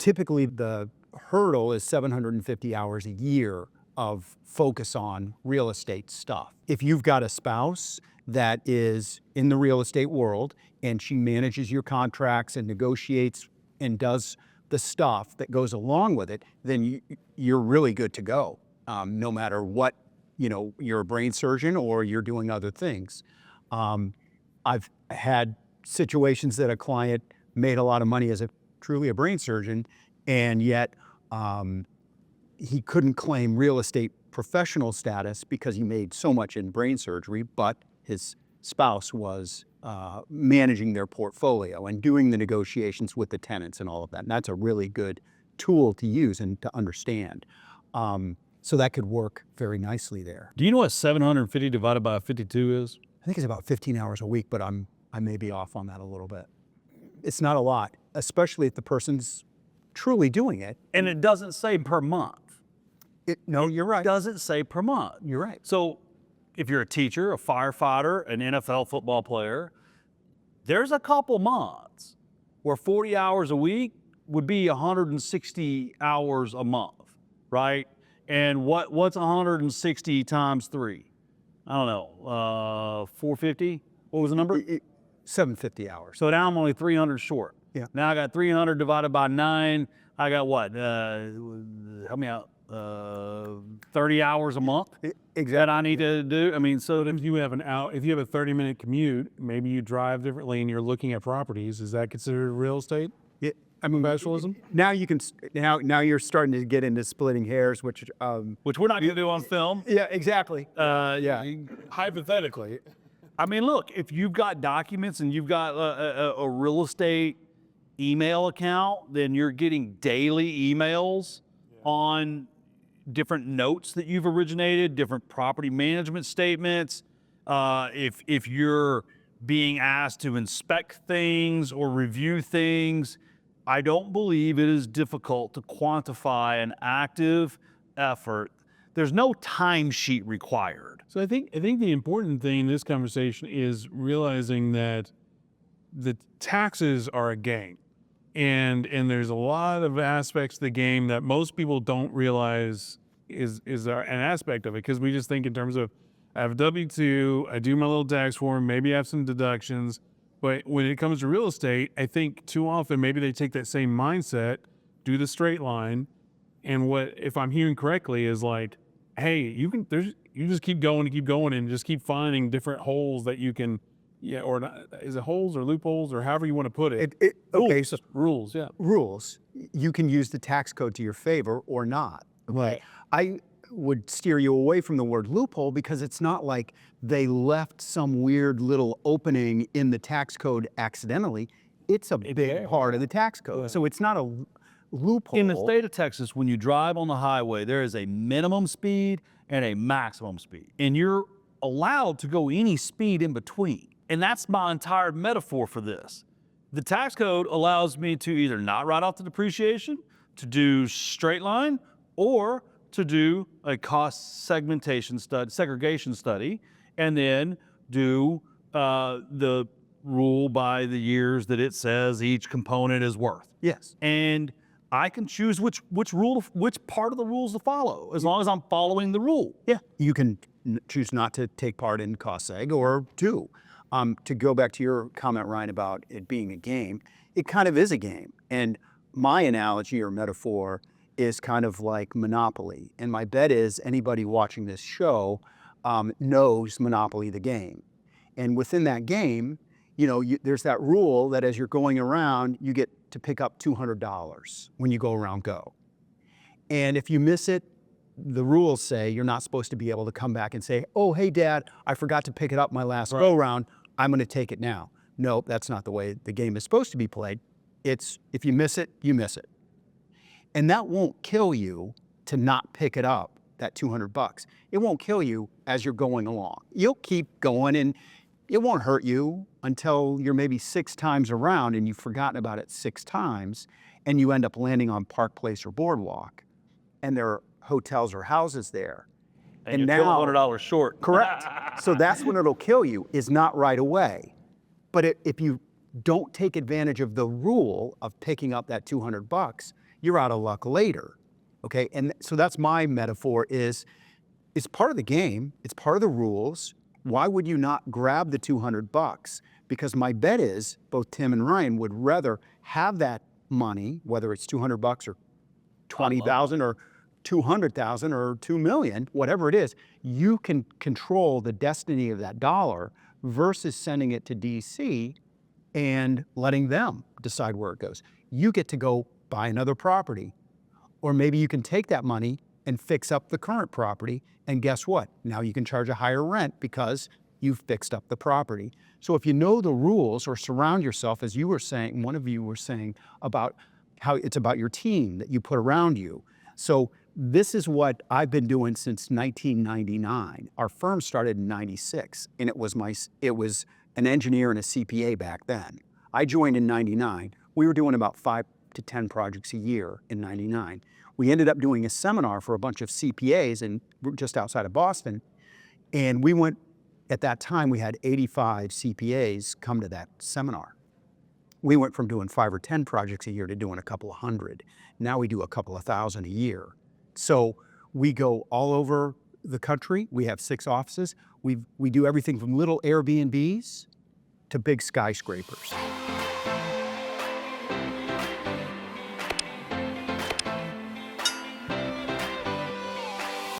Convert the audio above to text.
typically the hurdle is 750 hours a year of focus on real estate stuff. If you've got a spouse that is in the real estate world and she manages your contracts and negotiates and does the stuff that goes along with it, then you're really good to go. No matter what, you're a brain surgeon or you're doing other things. I've had situations that a client made a lot of money as truly a brain surgeon, and yet he couldn't claim real estate professional status because he made so much in brain surgery, but his spouse was managing their portfolio and doing the negotiations with the tenants and all of that. And that's a really good tool to use and to understand. So that could work very nicely there. Do you know what 750 divided by 52 is? I think it's about 15 hours a week, but I may be off on that a little bit. It's not a lot, especially if the person's truly doing it. And it doesn't say per month. No, you're right. It doesn't say per month. You're right. So if you're a teacher, a firefighter, an NFL football player, there's a couple months where 40 hours a week would be 160 hours a month, right? And what's 160 times 3? I don't know, 450? What was the number? 750 hours. So now I'm only 300 short. Yeah. Now I got 300 divided by 9. I got what? Help me out. 30 hours a month. Exactly. That I need to do. I mean, so If you have a 30-minute commute, maybe you drive differently and you're looking at properties. Is that considered real estate? Yeah, I mean, Professionalism? now you can now you're starting to get into splitting hairs, which we're not going to do on film. yeah, exactly. Yeah. Hypothetically. I mean, look, if you've got documents and you've got a real estate email account, then you're getting daily emails on different notes that you've originated, different property management statements. If you're being asked to inspect things or review things, I don't believe it is difficult to quantify an active effort. There's no timesheet required. So I think the important thing in this conversation is realizing that the taxes are a game. And there's a lot of aspects of the game that most people don't realize is an aspect of it, because we just think in terms of, I have a W-2, I do my little tax form, maybe I have some deductions. But when it comes to real estate, I think too often maybe they take that same mindset, do the straight line, and what, if I'm hearing correctly, is like, hey, you just keep going and just keep finding different holes that you can, or not, is it holes or loopholes or however you want to put it? Okay, so Rules, yeah. rules. You can use the tax code to your favor or not. Right. I would steer you away from the word loophole, because it's not like they left some weird little opening in the tax code accidentally. It's a big part of the tax code. Yeah. So it's not a loophole. In the state of Texas, when you drive on the highway, there is a minimum speed and a maximum speed. And you're allowed to go any speed in between. And that's my entire metaphor for this. The tax code allows me to either not write off the depreciation, to do straight line, or to do a cost segregation study, and then do the rule by the years that it says each component is worth. Yes. And I can choose which part of the rules to follow, as long as I'm following the rule. Yeah. You can choose not to take part in cost seg or do. To go back to your comment, Ryan, about it being a game, it kind of is a game. And my analogy or metaphor is kind of like Monopoly. And my bet is anybody watching this show knows Monopoly the game. And within that game, there's that rule that as you're going around, you get to pick up $200 when you go around go. And if you miss it, the rules say you're not supposed to be able to come back and say, oh, hey, Dad, I forgot to pick it up my last go round. I'm going to take it now. No, that's not the way the game is supposed to be played. It's if you miss it, you miss it. And that won't kill you to not pick it up, that $200. It won't kill you as you're going along. You'll keep going, and it won't hurt you until you're maybe 6 times around and you've forgotten about it 6 times, and you end up landing on Park Place or Boardwalk, and there are hotels or houses there. And you're now $100 short. Correct. So that's when it'll kill you, is not right away. But if you don't take advantage of the rule of picking up that $200, you're out of luck later. Okay, and so that's my metaphor is it's part of the game, it's part of the rules. Why would you not grab the $200? Because my bet is both Tim and Ryan would rather have that money, whether it's $200 or 20,000 or 200,000 or 2 million, whatever it is, you can control the destiny of that dollar versus sending it to DC and letting them decide where it goes. You get to go buy another property, or maybe you can take that money and fix up the current property, and guess what? Now you can charge a higher rent because you've fixed up the property. So if you know the rules or surround yourself, as you were saying, one of you were saying about how it's about your team that you put around you. So this is what I've been doing since 1999. Our firm started in 96, and it was an engineer and a CPA back then. I joined in 99. We were doing about 5 to 10 projects a year in 99. We ended up doing a seminar for a bunch of CPAs just outside of Boston. And we went, at that time, we had 85 CPAs come to that seminar. We went from doing 5 or 10 projects a year to doing a couple of hundred. Now we do a couple of thousand a year. So we go all over the country. We have 6 offices. We do everything from little Airbnbs to big skyscrapers.